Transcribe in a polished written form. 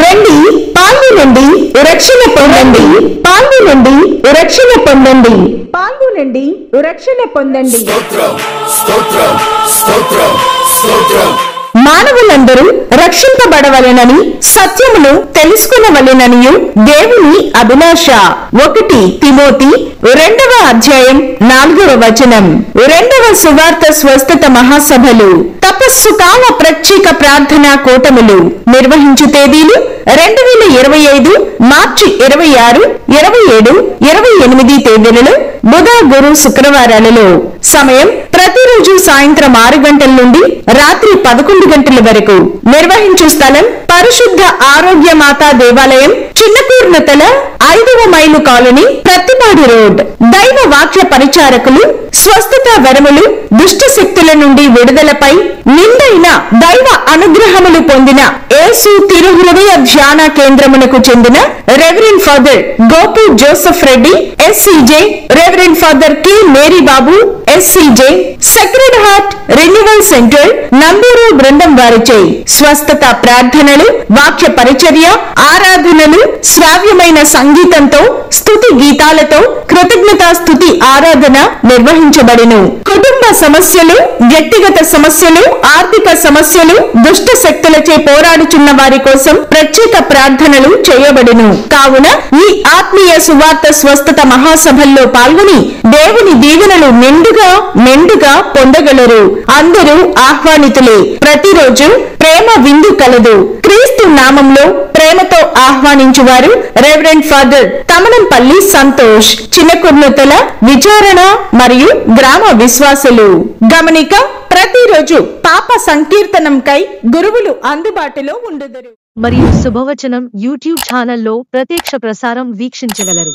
రండి, పాల్గొనండి, రక్షణ పొందండి. పాల్గొనండి, రక్షణ పొందండి. పాల్గొనండి, రక్షణ పొందండి. మానవులందరూ రక్షింపబడవలెనని, సత్యమును తెలుసుకునవలెననియు దేవుని అభిలాష. 1 తిమోతి 2వ అధ్యాయం 4వ వచనం. 2వ సువార్త స్వస్థత మహాసభలు, తపస్సు కాల ప్రత్యేక ప్రార్థనా కూటములు నిర్వహించు తేదీలు 2025 మార్చి 26, 27, 28 తేదీలలో బుధ, గురు, శుక్రవారాలలో. సమయం ప్రతిరోజు సాయంత్రం 6 గంటల నుండి రాత్రి 11 గంటల వరకు. నిర్వహించు స్థలం పరిశుద్ధ ఆరోగ్య మాతా దేవాలయం, చిన్నకూర్నతల 5వ మైలు కాలనీ, ప్రత్తిపాడు రోడ్. దైవ వాక్య పరిచారకులు, స్వస్థత వరములు, దుష్ట శక్తుల నుండి విడుదలపై నిండైన దైవ అనుగ్రహములు పొందిన యేసు తిరుహృదయ ధ్యాన కేంద్రమునకు చెందిన reverend father Gopu Joseph Reddy SCJ, reverend father K Mary Babu SCJ, sacred heart renewal centre Namburu బృందం వారిచే స్వస్థత ప్రార్థనలు, వాక్య పరిచర్య, ఆరాధనలు, శ్రావ్యమైన సంగీతంతో, స్తుతి గీతాలతో కృతజ్ఞతా స్తుతి ఆరాధన నిర్వహించబడును. కుటుంబ సమస్యలు, వ్యక్తిగత సమస్యలు, ఆర్థిక సమస్యలు, దుష్ట శక్తులచే పోరాడుచున్న వారి కోసం ప్రత్యేక ప్రార్థనలు చేయబడును. కావున ఈ ఆత్మీయ సువార్త స్వస్థత మహాసభల్లో పాల్గొని దేవుని దీవెనలు మెండుగా పొందగలరు. అందరూ ఆహ్వానితులే. ప్రతిరోజు ప్రేమ విందు కలదు. క్రీస్తు నామంలో ప్రేమతో ఆహ్వానించువారు రెవరెండ్ ఫాదర్ తమనంపల్లి సంతోష్, చిన్నకుర్నతల విచారణ మరియు గ్రామ విశ్వాసులు. గమనిక: ప్రతిరోజు పాప సంకీర్తనంకై గురువులు అందుబాటులో ఉండుదురు. మరియు శుభవచనం యూట్యూబ్ ఛానల్లో ప్రత్యక్ష ప్రసారం వీక్షించగలరు.